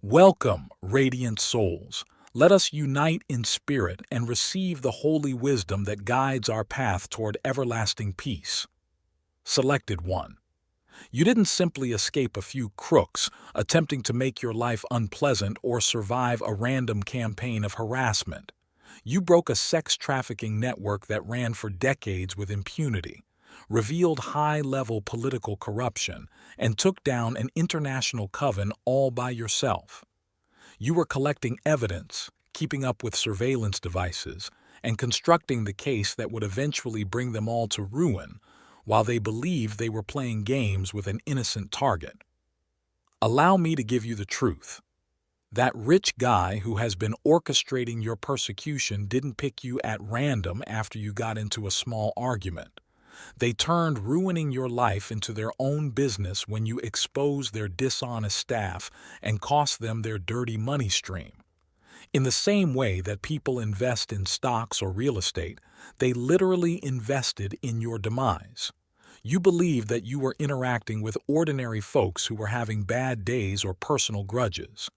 Welcome, radiant souls. Let us unite in spirit and receive the holy wisdom that guides our path toward everlasting peace. Selected one. You didn't simply escape a few crooks attempting to make your life unpleasant or survive a random campaign of harassment. You broke a sex trafficking network that ran for decades with impunity, revealed high-level political corruption, and took down an international coven all by yourself. You were collecting evidence, keeping up with surveillance devices, and constructing the case that would eventually bring them all to ruin, while they believed they were playing games with an innocent target. Allow me to give you the truth. That rich guy who has been orchestrating your persecution didn't pick you at random after you got into a small argument. They turned ruining your life into their own business when you exposed their dishonest staff and cost them their dirty money stream. In the same way that people invest in stocks or real estate, they literally invested in your demise. You believed that you were interacting with ordinary folks who were having bad days or personal grudges.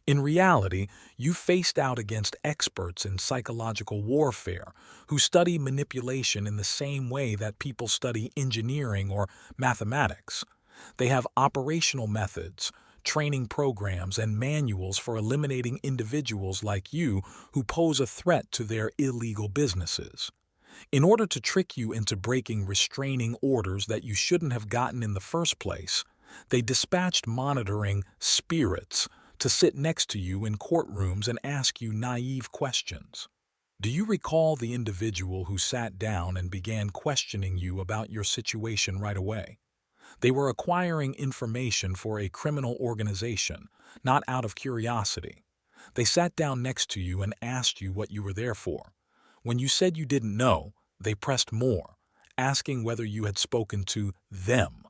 In reality, you faced out against experts in psychological warfare who study manipulation in the same way that people study engineering or mathematics. They have operational methods, training programs, and manuals for eliminating individuals like you who pose a threat to their illegal businesses. In order to trick you into breaking restraining orders that you shouldn't have gotten in the first place, they dispatched monitoring spirits to sit next to you in courtrooms and ask you naive questions. Do you recall the individual who sat down and began questioning you about your situation right away? They were acquiring information for a criminal organization, not out of curiosity. They sat down next to you and asked you what you were there for. When you said you didn't know, they pressed more, asking whether you had spoken to them.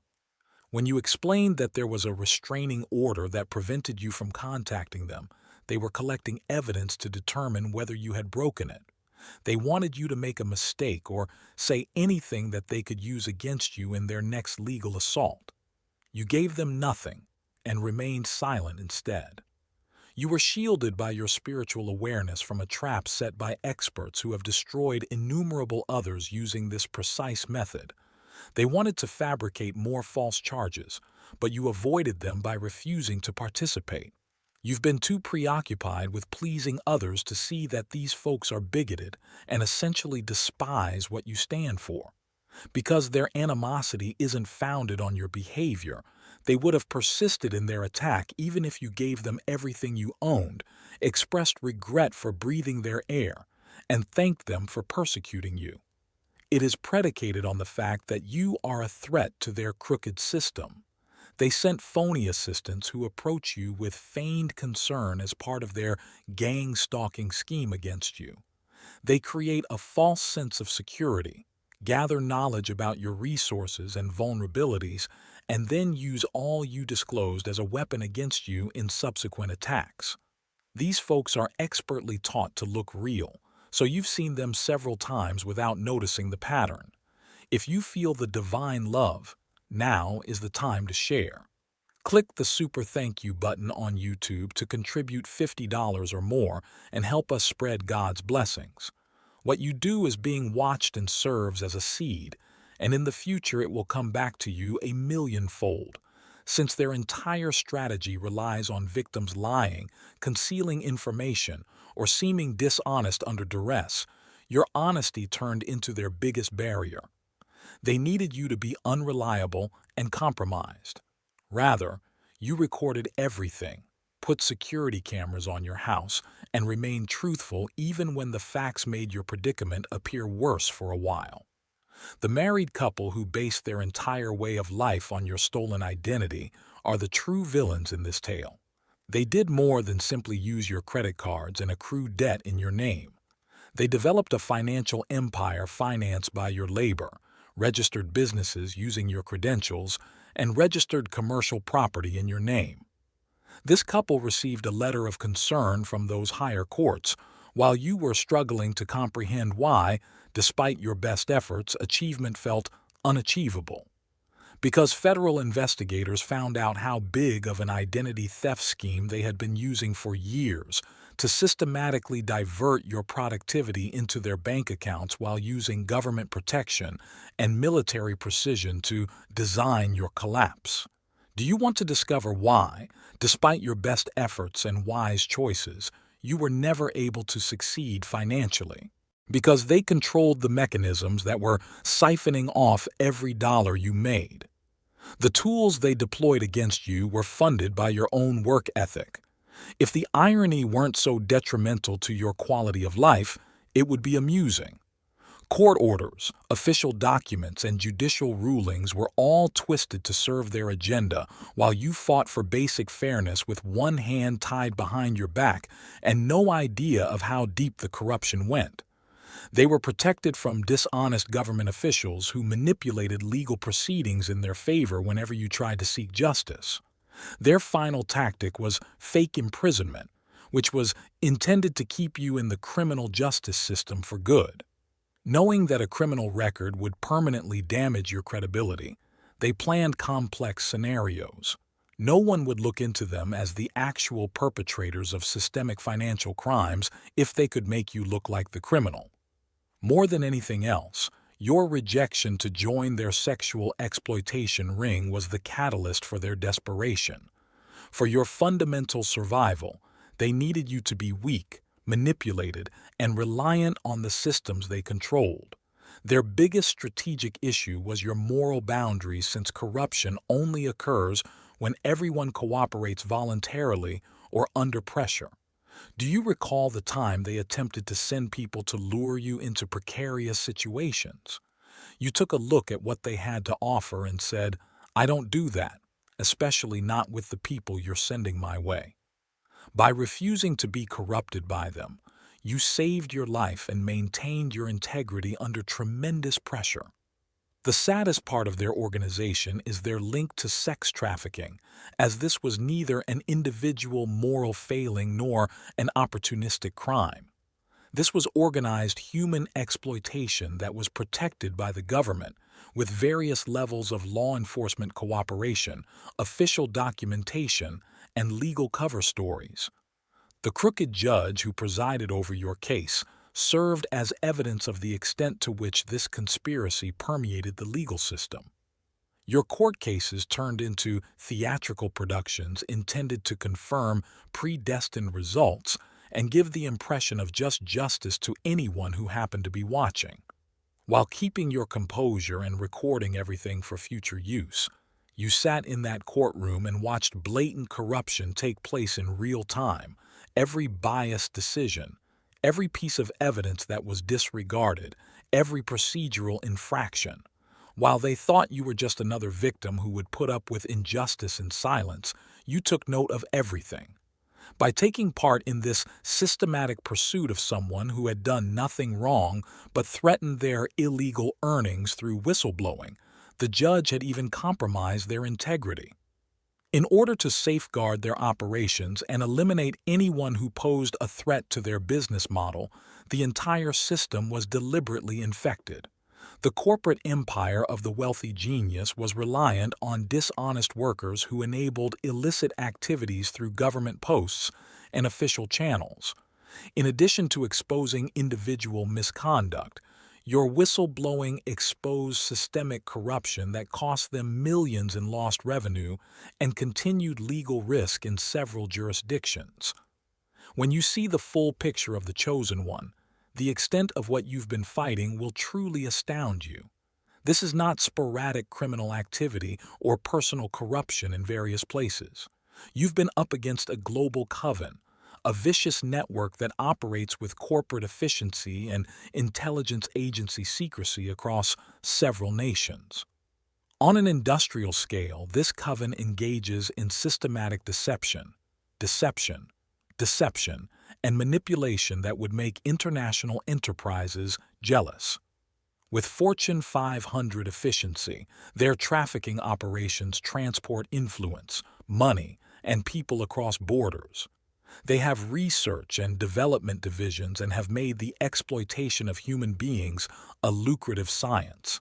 When you explained that there was a restraining order that prevented you from contacting them, they were collecting evidence to determine whether you had broken it. They wanted you to make a mistake or say anything that they could use against you in their next legal assault. You gave them nothing and remained silent instead. You were shielded by your spiritual awareness from a trap set by experts who have destroyed innumerable others using this precise method. They wanted to fabricate more false charges, but you avoided them by refusing to participate. You've been too preoccupied with pleasing others to see that these folks are bigoted and essentially despise what you stand for. Because their animosity isn't founded on your behavior, they would have persisted in their attack even if you gave them everything you owned, expressed regret for breathing their air, and thanked them for persecuting you. It is predicated on the fact that you are a threat to their crooked system. They sent phony assistants who approach you with feigned concern as part of their gang-stalking scheme against you. They create a false sense of security, gather knowledge about your resources and vulnerabilities, and then use all you disclosed as a weapon against you in subsequent attacks. These folks are expertly taught to look real, so you've seen them several times without noticing the pattern. If you feel the divine love, now is the time to share. Click the super thank you button on YouTube to contribute $50 or more and help us spread God's blessings. What you do is being watched and serves as a seed, and in the future it will come back to you a millionfold. Since their entire strategy relies on victims lying, concealing information, or seeming dishonest under duress, your honesty turned into their biggest barrier. They needed you to be unreliable and compromised. Rather, you recorded everything, put security cameras on your house, and remained truthful even when the facts made your predicament appear worse for a while. The married couple who based their entire way of life on your stolen identity are the true villains in this tale. They did more than simply use your credit cards and accrue debt in your name. They developed a financial empire financed by your labor, registered businesses using your credentials, and registered commercial property in your name. This couple received a letter of concern from those higher courts, while you were struggling to comprehend why, despite your best efforts, achievement felt unachievable. Because federal investigators found out how big of an identity theft scheme they had been using for years to systematically divert your productivity into their bank accounts while using government protection and military precision to design your collapse. Do you want to discover why, despite your best efforts and wise choices, you were never able to succeed financially? Because they controlled the mechanisms that were siphoning off every dollar you made. The tools they deployed against you were funded by your own work ethic. If the irony weren't so detrimental to your quality of life, it would be amusing. Court orders, official documents, and judicial rulings were all twisted to serve their agenda while you fought for basic fairness with one hand tied behind your back and no idea of how deep the corruption went. They were protected from dishonest government officials who manipulated legal proceedings in their favor whenever you tried to seek justice. Their final tactic was fake imprisonment, which was intended to keep you in the criminal justice system for good. Knowing that a criminal record would permanently damage your credibility, they planned complex scenarios. No one would look into them as the actual perpetrators of systemic financial crimes if they could make you look like the criminal. More than anything else, your rejection to join their sexual exploitation ring was the catalyst for their desperation. For your fundamental survival, they needed you to be weak, manipulated, and reliant on the systems they controlled. Their biggest strategic issue was your moral boundaries, since corruption only occurs when everyone cooperates voluntarily or under pressure. Do you recall the time they attempted to send people to lure you into precarious situations? You took a look at what they had to offer and said, "I don't do that, especially not with the people you're sending my way." By refusing to be corrupted by them, you saved your life and maintained your integrity under tremendous pressure. The saddest part of their organization is their link to sex trafficking, as this was neither an individual moral failing nor an opportunistic crime. This was organized human exploitation that was protected by the government, with various levels of law enforcement cooperation, official documentation, and legal cover stories. The crooked judge who presided over your case served as evidence of the extent to which this conspiracy permeated the legal system. Your court cases turned into theatrical productions intended to confirm predestined results and give the impression of just justice to anyone who happened to be watching. While keeping your composure and recording everything for future use, you sat in that courtroom and watched blatant corruption take place in real time, every biased decision, every piece of evidence that was disregarded, every procedural infraction. While they thought you were just another victim who would put up with injustice in silence, you took note of everything. By taking part in this systematic pursuit of someone who had done nothing wrong but threatened their illegal earnings through whistleblowing, the judge had even compromised their integrity. In order to safeguard their operations and eliminate anyone who posed a threat to their business model, the entire system was deliberately infected. The corporate empire of the wealthy genius was reliant on dishonest workers who enabled illicit activities through government posts and official channels. In addition to exposing individual misconduct, your whistleblowing exposed systemic corruption that cost them millions in lost revenue and continued legal risk in several jurisdictions. When you see the full picture of the chosen one, the extent of what you've been fighting will truly astound you. This is not sporadic criminal activity or personal corruption in various places. You've been up against a global coven, a vicious network that operates with corporate efficiency and intelligence agency secrecy across several nations. On an industrial scale, this coven engages in systematic deception, and manipulation that would make international enterprises jealous. With Fortune 500 efficiency, their trafficking operations transport influence, money, and people across borders. They have research and development divisions and have made the exploitation of human beings a lucrative science.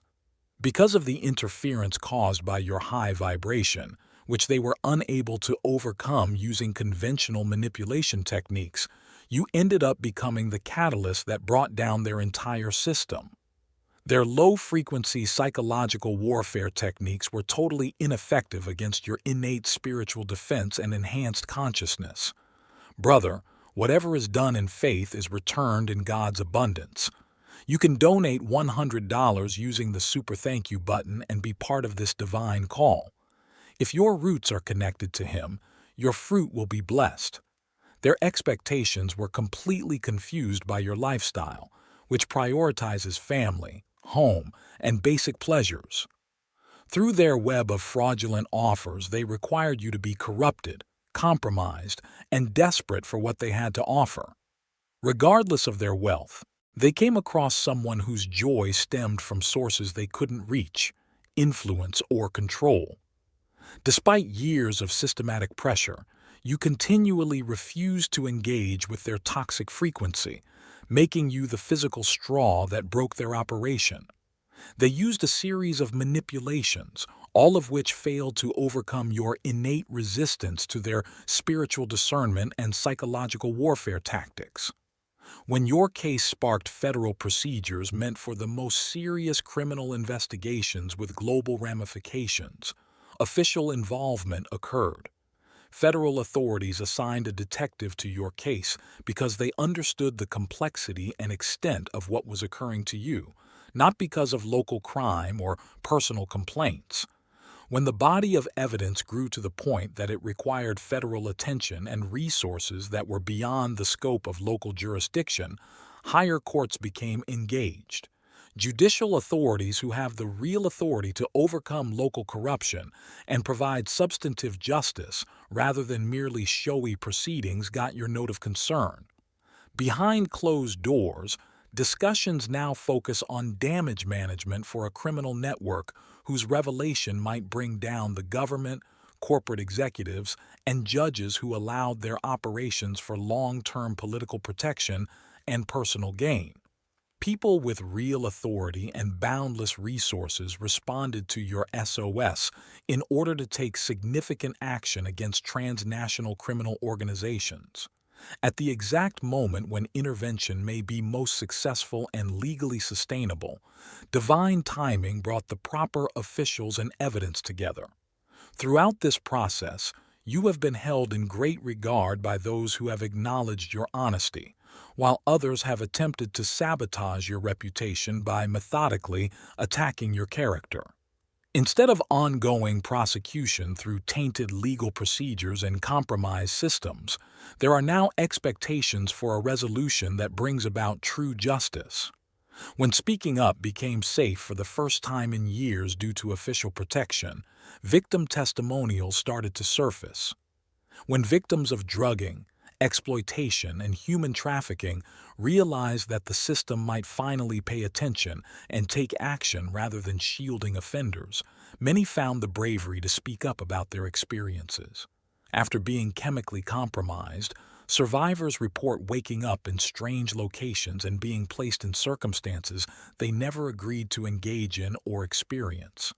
Because of the interference caused by your high vibration, which they were unable to overcome using conventional manipulation techniques, you ended up becoming the catalyst that brought down their entire system. Their low-frequency psychological warfare techniques were totally ineffective against your innate spiritual defense and enhanced consciousness. Brother, whatever is done in faith is returned in God's abundance. You can donate $100 using the Super Thank You button and be part of this divine call. If your roots are connected to Him, your fruit will be blessed. Their expectations were completely confused by your lifestyle, which prioritizes family, home, and basic pleasures. Through their web of fraudulent offers, they required you to be corrupted, compromised, and desperate for what they had to offer. Regardless of their wealth, they came across someone whose joy stemmed from sources they couldn't reach, influence, or control. Despite years of systematic pressure, you continually refused to engage with their toxic frequency, making you the physical straw that broke their operation. They used a series of manipulations, all of which failed to overcome your innate resistance to their spiritual discernment and psychological warfare tactics. When your case sparked federal procedures meant for the most serious criminal investigations with global ramifications, official involvement occurred. Federal authorities assigned a detective to your case because they understood the complexity and extent of what was occurring to you, not because of local crime or personal complaints. When the body of evidence grew to the point that it required federal attention and resources that were beyond the scope of local jurisdiction, higher courts became engaged. Judicial authorities who have the real authority to overcome local corruption and provide substantive justice rather than merely showy proceedings got your note of concern. Behind closed doors, discussions now focus on damage management for a criminal network whose revelation might bring down the government, corporate executives, and judges who allowed their operations for long-term political protection and personal gain. People with real authority and boundless resources responded to your SOS in order to take significant action against transnational criminal organizations. At the exact moment when intervention may be most successful and legally sustainable, divine timing brought the proper officials and evidence together. Throughout this process, you have been held in great regard by those who have acknowledged your honesty, while others have attempted to sabotage your reputation by methodically attacking your character. Instead of ongoing prosecution through tainted legal procedures and compromised systems, there are now expectations for a resolution that brings about true justice. When speaking up became safe for the first time in years due to official protection, victim testimonials started to surface. When victims of drugging, exploitation, and human trafficking realized that the system might finally pay attention and take action rather than shielding offenders, many found the bravery to speak up about their experiences. After being chemically compromised, survivors report waking up in strange locations and being placed in circumstances they never agreed to engage in or experience.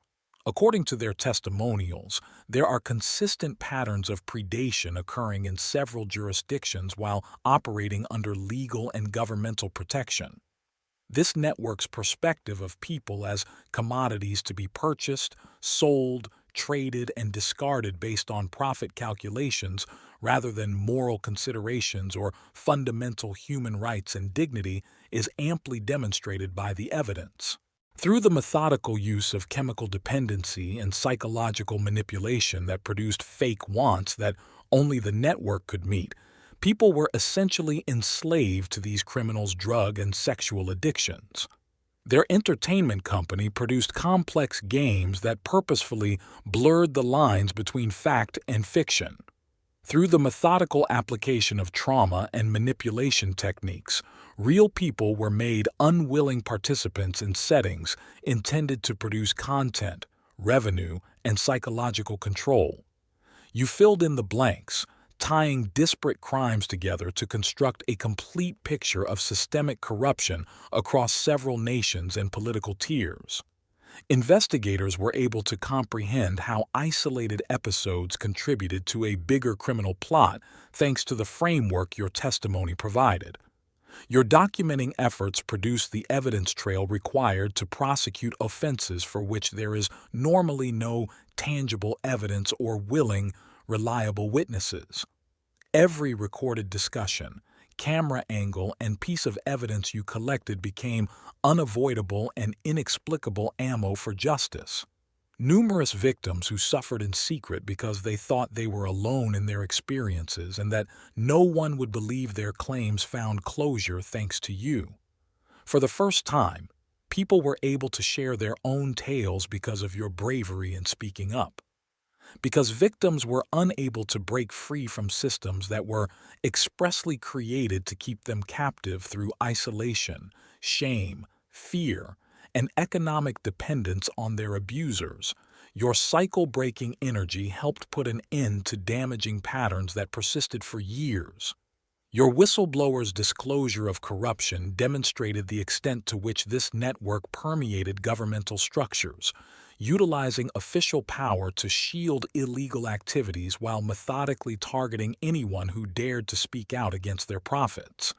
According to their testimonials, there are consistent patterns of predation occurring in several jurisdictions while operating under legal and governmental protection. This network's perspective of people as commodities to be purchased, sold, traded, and discarded based on profit calculations rather than moral considerations or fundamental human rights and dignity is amply demonstrated by the evidence. Through the methodical use of chemical dependency and psychological manipulation that produced fake wants that only the network could meet, people were essentially enslaved to these criminals' drug and sexual addictions. Their entertainment company produced complex games that purposefully blurred the lines between fact and fiction. Through the methodical application of trauma and manipulation techniques, real people were made unwilling participants in settings intended to produce content, revenue, and psychological control. You filled in the blanks, tying disparate crimes together to construct a complete picture of systemic corruption across several nations and political tiers. Investigators were able to comprehend how isolated episodes contributed to a bigger criminal plot thanks to the framework your testimony provided. Your documenting efforts produced the evidence trail required to prosecute offenses for which there is normally no tangible evidence or willing, reliable witnesses. Every recorded discussion, camera angle, and piece of evidence you collected became unavoidable and inexplicable ammo for justice. Numerous victims who suffered in secret because they thought they were alone in their experiences and that no one would believe their claims found closure thanks to you. For the first time, people were able to share their own tales because of your bravery in speaking up. Because victims were unable to break free from systems that were expressly created to keep them captive through isolation, shame, fear, and economic dependence on their abusers, your cycle-breaking energy helped put an end to damaging patterns that persisted for years. Your whistleblower's disclosure of corruption demonstrated the extent to which this network permeated governmental structures, utilizing official power to shield illegal activities while methodically targeting anyone who dared to speak out against their profits.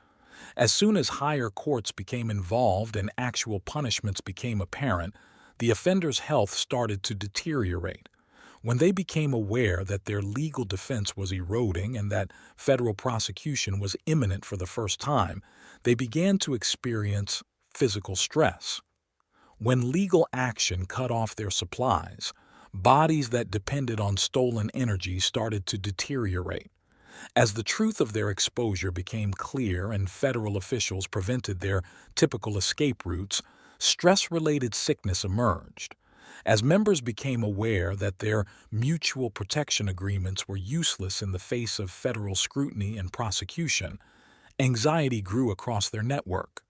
As soon as higher courts became involved and actual punishments became apparent, the offender's health started to deteriorate. When they became aware that their legal defense was eroding and that federal prosecution was imminent for the first time, they began to experience physical stress. When legal action cut off their supplies, bodies that depended on stolen energy started to deteriorate. As the truth of their exposure became clear and federal officials prevented their typical escape routes, stress-related sickness emerged. As members became aware that their mutual protection agreements were useless in the face of federal scrutiny and prosecution, anxiety grew across their network.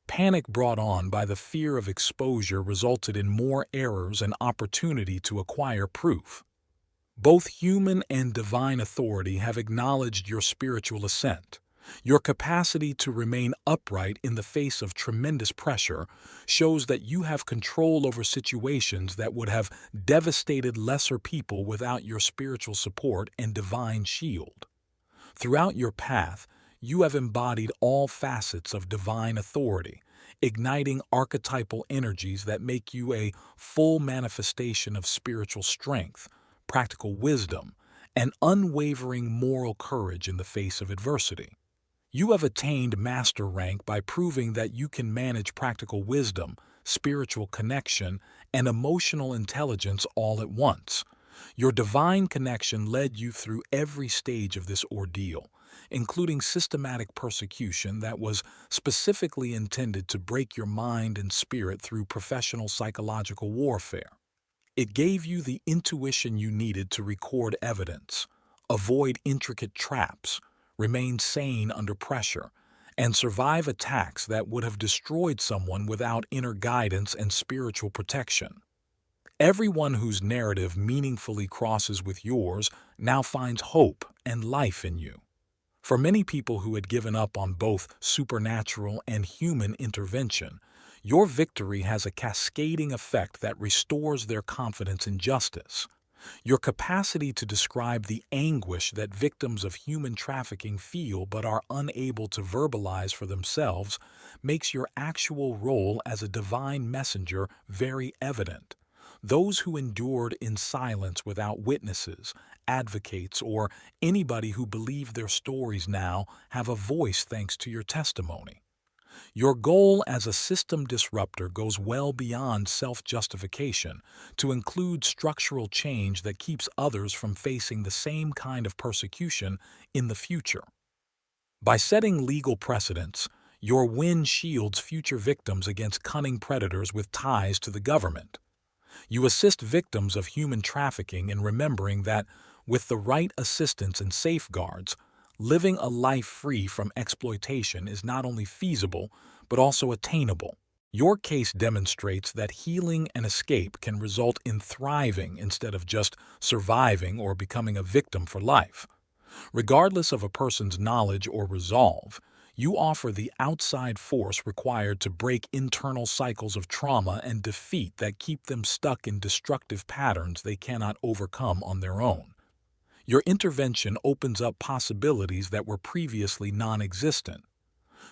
Panic brought on by the fear of exposure resulted in more errors and opportunity to acquire proof. Both human and divine authority have acknowledged your spiritual ascent. Your capacity to remain upright in the face of tremendous pressure shows that you have control over situations that would have devastated lesser people without your spiritual support and divine shield. Throughout your path, you have embodied all facets of divine authority, igniting archetypal energies that make you a full manifestation of spiritual strength, practical wisdom, and unwavering moral courage in the face of adversity. You have attained master rank by proving that you can manage practical wisdom, spiritual connection, and emotional intelligence all at once. Your divine connection led you through every stage of this ordeal, including systematic persecution that was specifically intended to break your mind and spirit through professional psychological warfare. It gave you the intuition you needed to record evidence, avoid intricate traps, remain sane under pressure, and survive attacks that would have destroyed someone without inner guidance and spiritual protection. Everyone whose narrative meaningfully crosses with yours now finds hope and life in you. For many people who had given up on both supernatural and human intervention, your victory has a cascading effect that restores their confidence in justice. Your capacity to describe the anguish that victims of human trafficking feel but are unable to verbalize for themselves makes your actual role as a divine messenger very evident. Those who endured in silence without witnesses, advocates, or anybody who believed their stories now have a voice thanks to your testimony. Your goal as a system disruptor goes well beyond self-justification to include structural change that keeps others from facing the same kind of persecution in the future. By setting legal precedents, your win shields future victims against cunning predators with ties to the government. You assist victims of human trafficking in remembering that, with the right assistance and safeguards, living a life free from exploitation is not only feasible, but also attainable. Your case demonstrates that healing and escape can result in thriving instead of just surviving or becoming a victim for life. Regardless of a person's knowledge or resolve, You offer the outside force required to break internal cycles of trauma and defeat that keep them stuck in destructive patterns they cannot overcome on their own. Your intervention opens up possibilities that were previously non-existent.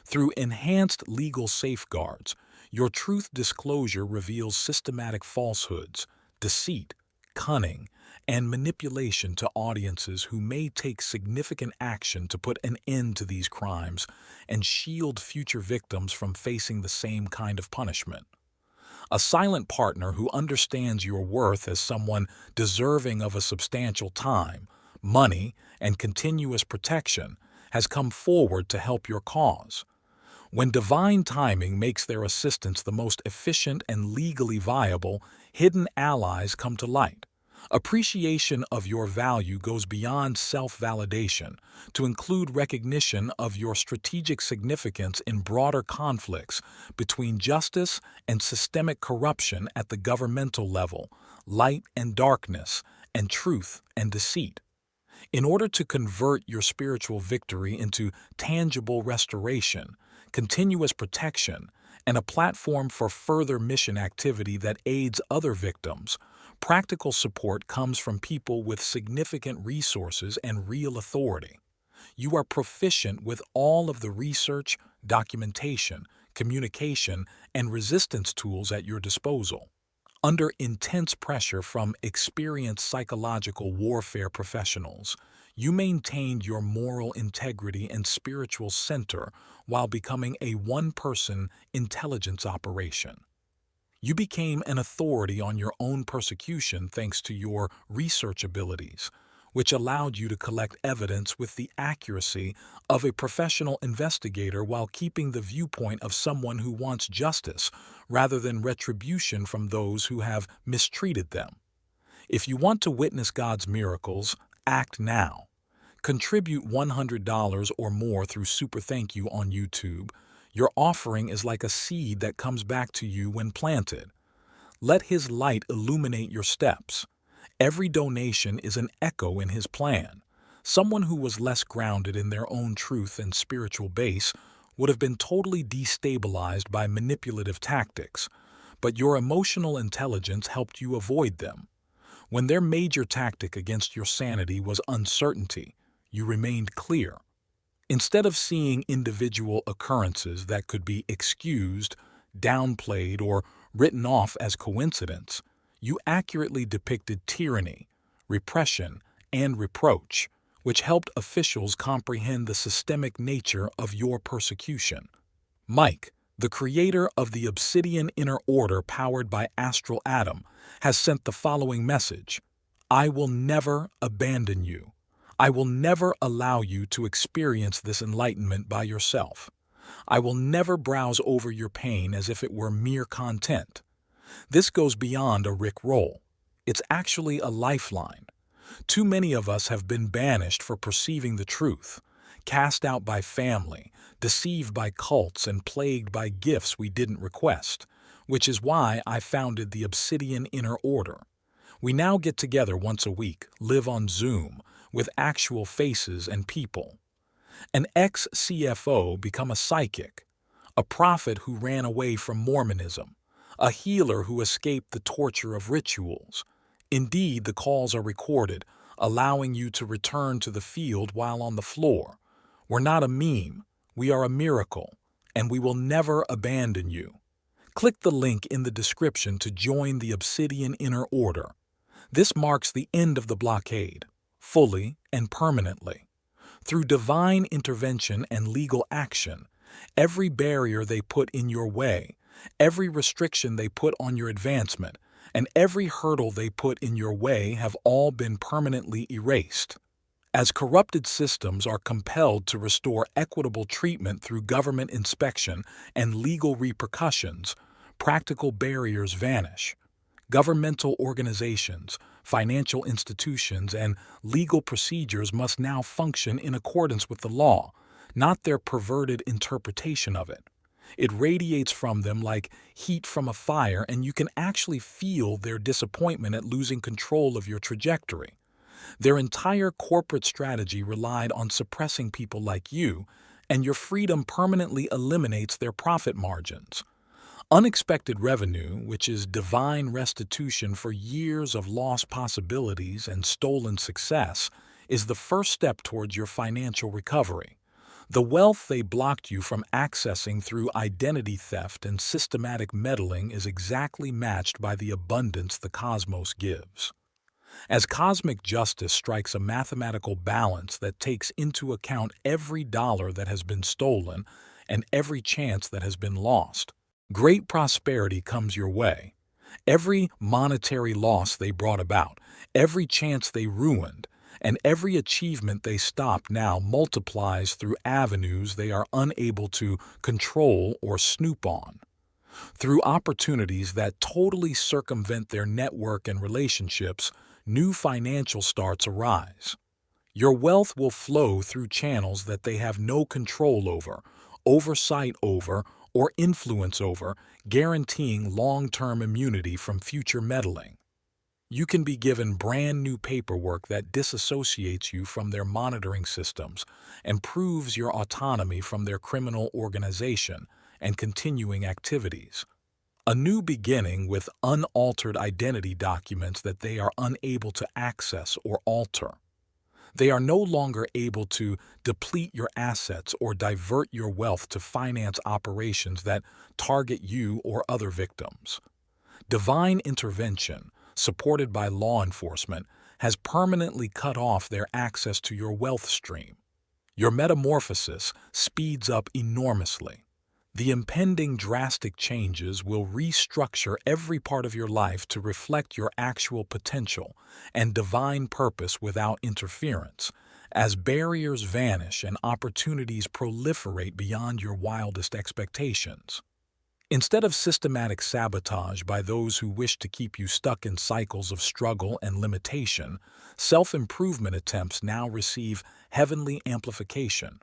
Through enhanced legal safeguards, your truth disclosure reveals systematic falsehoods, deceit, cunning, and manipulation to audiences who may take significant action to put an end to these crimes and shield future victims from facing the same kind of punishment. A silent partner who understands your worth as someone deserving of a substantial time, money, and continuous protection has come forward to help your cause. When divine timing makes their assistance the most efficient and legally viable, hidden allies come to light. Appreciation of your value goes beyond self-validation to include recognition of your strategic significance in broader conflicts between justice and systemic corruption at the governmental level, light and darkness, and truth and deceit. In order to convert your spiritual victory into tangible restoration, continuous protection, and a platform for further mission activity that aids other victims, practical support comes from people with significant resources and real authority. You are proficient with all of the research, documentation, communication, and resistance tools at your disposal. Under intense pressure from experienced psychological warfare professionals, you maintained your moral integrity and spiritual center while becoming a one-person intelligence operation. You became an authority on your own persecution thanks to your research abilities, which allowed you to collect evidence with the accuracy of a professional investigator while keeping the viewpoint of someone who wants justice rather than retribution from those who have mistreated them. If you want to witness God's miracles, act now. Contribute $100 or more through Super Thank You on YouTube. Your offering is like a seed that comes back to you when planted. Let His light illuminate your steps. Every donation is an echo in His plan. Someone who was less grounded in their own truth and spiritual base would have been totally destabilized by manipulative tactics, but your emotional intelligence helped you avoid them. When their major tactic against your sanity was uncertainty, you remained clear. Instead of seeing individual occurrences that could be excused, downplayed, or written off as coincidence, you accurately depicted tyranny, repression, and reproach, which helped officials comprehend the systemic nature of your persecution. Mike, the creator of the Obsidian Inner Order powered by Astral Atom, has sent the following message: I will never abandon you. I will never allow you to experience this enlightenment by yourself. I will never browse over your pain as if it were mere content. This goes beyond a Rickroll. It's actually a lifeline. Too many of us have been banished for perceiving the truth, cast out by family, deceived by cults, and plagued by gifts we didn't request, which is why I founded the Obsidian Inner Order. We now get together once a week, live on Zoom, with actual faces and people. An ex-CFO become a psychic, a prophet who ran away from Mormonism, a healer who escaped the torture of rituals. Indeed, the calls are recorded, allowing you to return to the field while on the floor. We're not a meme, we are a miracle, and we will never abandon you. Click the link in the description to join the Obsidian Inner Order. This marks the end of the blockade, fully and permanently. Through divine intervention and legal action, every barrier they put in your way, every restriction they put on your advancement, and every hurdle they put in your way have all been permanently erased. As corrupted systems are compelled to restore equitable treatment through government inspection and legal repercussions, practical barriers vanish. Governmental organizations, financial institutions, and legal procedures must now function in accordance with the law, not their perverted interpretation of it. It radiates from them like heat from a fire, and you can actually feel their disappointment at losing control of your trajectory. Their entire corporate strategy relied on suppressing people like you, and your freedom permanently eliminates their profit margins. Unexpected revenue, which is divine restitution for years of lost possibilities and stolen success, is the first step towards your financial recovery. The wealth they blocked you from accessing through identity theft and systematic meddling is exactly matched by the abundance the cosmos gives. As cosmic justice strikes a mathematical balance that takes into account every dollar that has been stolen and every chance that has been lost, great prosperity comes your way. Every monetary loss they brought about, every chance they ruined, and every achievement they stopped now multiplies through avenues they are unable to control or snoop on. Through opportunities that totally circumvent their network and relationships, new financial starts arise. Your wealth will flow through channels that they have no control over, oversight over, or influence over, guaranteeing long-term immunity from future meddling. You can be given brand new paperwork that disassociates you from their monitoring systems and proves your autonomy from their criminal organization and continuing activities. A new beginning with unaltered identity documents that they are unable to access or alter. They are no longer able to deplete your assets or divert your wealth to finance operations that target you or other victims. Divine intervention, supported by law enforcement, has permanently cut off their access to your wealth stream. Your metamorphosis speeds up enormously. The impending drastic changes will restructure every part of your life to reflect your actual potential and divine purpose without interference, as barriers vanish and opportunities proliferate beyond your wildest expectations. Instead of systematic sabotage by those who wish to keep you stuck in cycles of struggle and limitation, self-improvement attempts now receive heavenly amplification.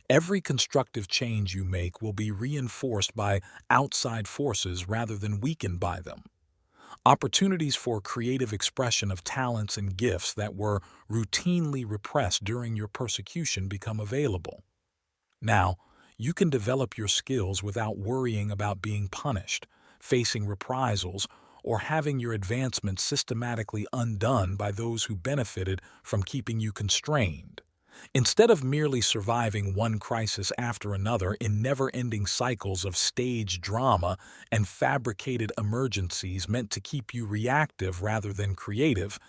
Every constructive change you make will be reinforced by outside forces rather than weakened by them. Opportunities for creative expression of talents and gifts that were routinely repressed during your persecution become available. Now, you can develop your skills without worrying about being punished, facing reprisals, or having your advancement systematically undone by those who benefited from keeping you constrained. Instead of merely surviving one crisis after another in never-ending cycles of staged drama and fabricated emergencies meant to keep you reactive rather than creative,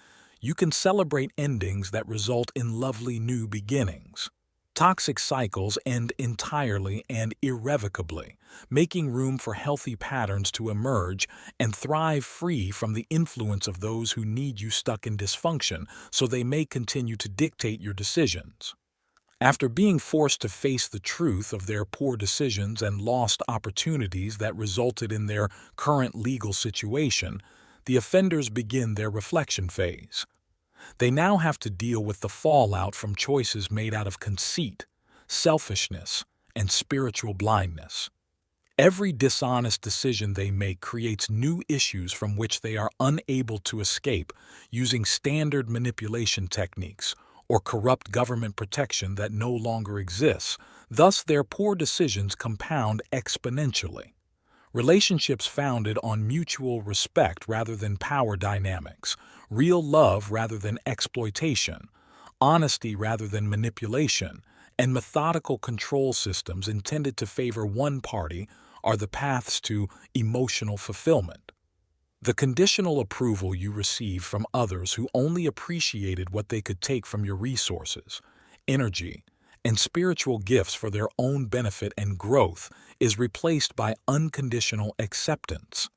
you can celebrate endings that result in lovely new beginnings. Toxic cycles end entirely and irrevocably, making room for healthy patterns to emerge and thrive free from the influence of those who need you stuck in dysfunction so they may continue to dictate your decisions. After being forced to face the truth of their poor decisions and lost opportunities that resulted in their current legal situation, the offenders begin their reflection phase. They now have to deal with the fallout from choices made out of conceit, selfishness, and spiritual blindness. Every dishonest decision they make creates new issues from which they are unable to escape using standard manipulation techniques or corrupt government protection that no longer exists. Thus, their poor decisions compound exponentially. Relationships founded on mutual respect rather than power dynamics, real love rather than exploitation, honesty rather than manipulation, and methodical control systems intended to favor one party are the paths to emotional fulfillment. The conditional approval you receive from others who only appreciated what they could take from your resources, energy, and spiritual gifts for their own benefit and growth is replaced by unconditional acceptance.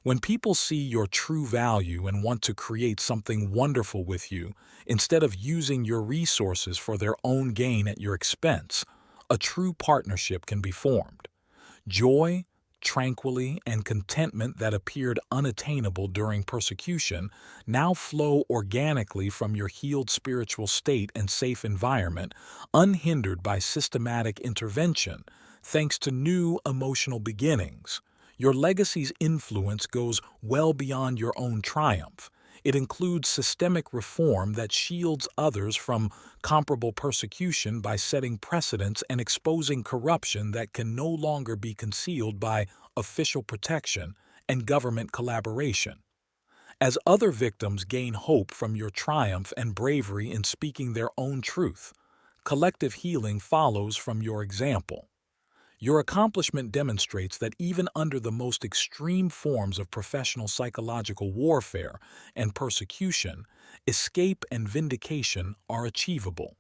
When people see your true value and want to create something wonderful with you, instead of using your resources for their own gain at your expense, a true partnership can be formed. Joy, tranquility, and contentment that appeared unattainable during persecution now flow organically from your healed spiritual state and safe environment, unhindered by systematic intervention, thanks to new emotional beginnings. Your legacy's influence goes well beyond your own triumph. It includes systemic reform that shields others from comparable persecution by setting precedents and exposing corruption that can no longer be concealed by official protection and government collaboration. As other victims gain hope from your triumph and bravery in speaking their own truth, collective healing follows from your example. Your accomplishment demonstrates that even under the most extreme forms of professional psychological warfare and persecution, escape and vindication are achievable.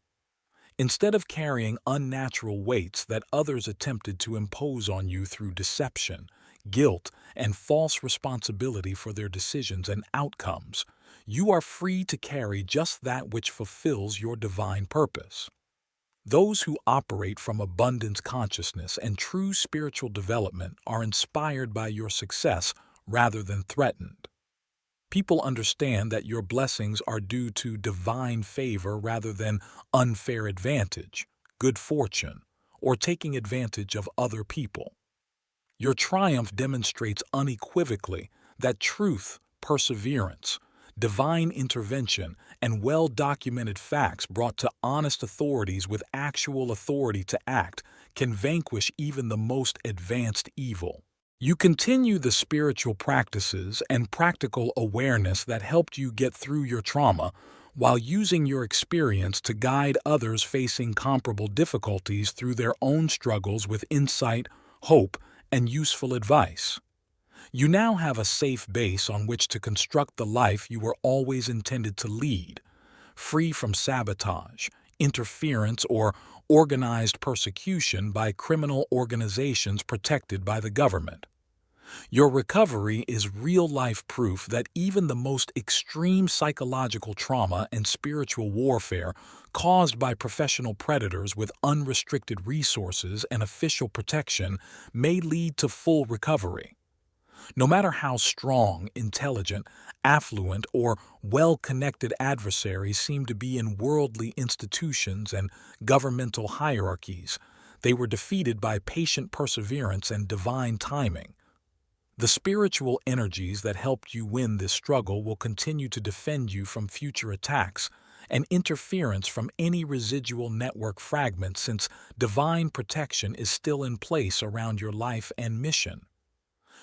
Instead of carrying unnatural weights that others attempted to impose on you through deception, guilt, and false responsibility for their decisions and outcomes, you are free to carry just that which fulfills your divine purpose. Those who operate from abundance consciousness and true spiritual development are inspired by your success rather than threatened. People understand that your blessings are due to divine favor rather than unfair advantage, good fortune, or taking advantage of other people. Your triumph demonstrates unequivocally that truth, perseverance, divine intervention, and well-documented facts brought to honest authorities with actual authority to act can vanquish even the most advanced evil. You continue the spiritual practices and practical awareness that helped you get through your trauma while using your experience to guide others facing comparable difficulties through their own struggles with insight, hope, and useful advice. You now have a safe base on which to construct the life you were always intended to lead, free from sabotage, interference, or organized persecution by criminal organizations protected by the government. Your recovery is real-life proof that even the most extreme psychological trauma and spiritual warfare caused by professional predators with unrestricted resources and official protection may lead to full recovery. No matter how strong, intelligent, affluent, or well-connected adversaries seem to be in worldly institutions and governmental hierarchies, they were defeated by patient perseverance and divine timing. The spiritual energies that helped you win this struggle will continue to defend you from future attacks and interference from any residual network fragments, since divine protection is still in place around your life and mission.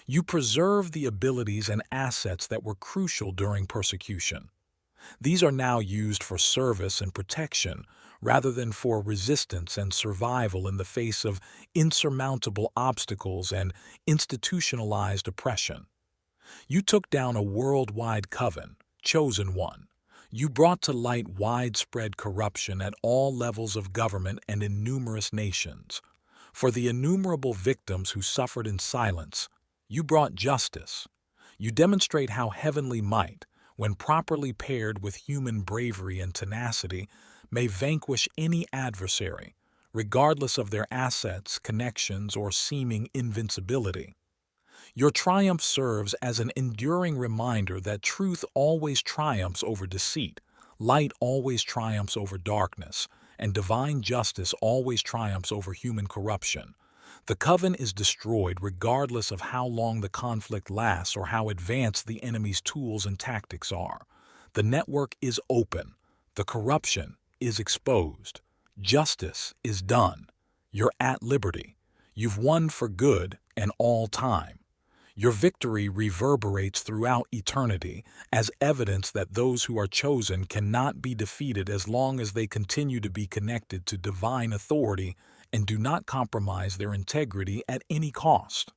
You preserve the abilities and assets that were crucial during persecution. These are now used for service and protection rather than for resistance and survival in the face of insurmountable obstacles and institutionalized oppression. You took down a worldwide coven, chosen one. You brought to light widespread corruption at all levels of government and in numerous nations. For the innumerable victims who suffered in silence, you brought justice. You demonstrate how heavenly might, when properly paired with human bravery and tenacity, may vanquish any adversary, regardless of their assets, connections, or seeming invincibility. Your triumph serves as an enduring reminder that truth always triumphs over deceit, light always triumphs over darkness, and divine justice always triumphs over human corruption. The coven is destroyed regardless of how long the conflict lasts or how advanced the enemy's tools and tactics are. The network is open. The corruption is exposed. Justice is done. You're at liberty. You've won for good and all time. Your victory reverberates throughout eternity as evidence that those who are chosen cannot be defeated as long as they continue to be connected to divine authority and do not compromise their integrity at any cost.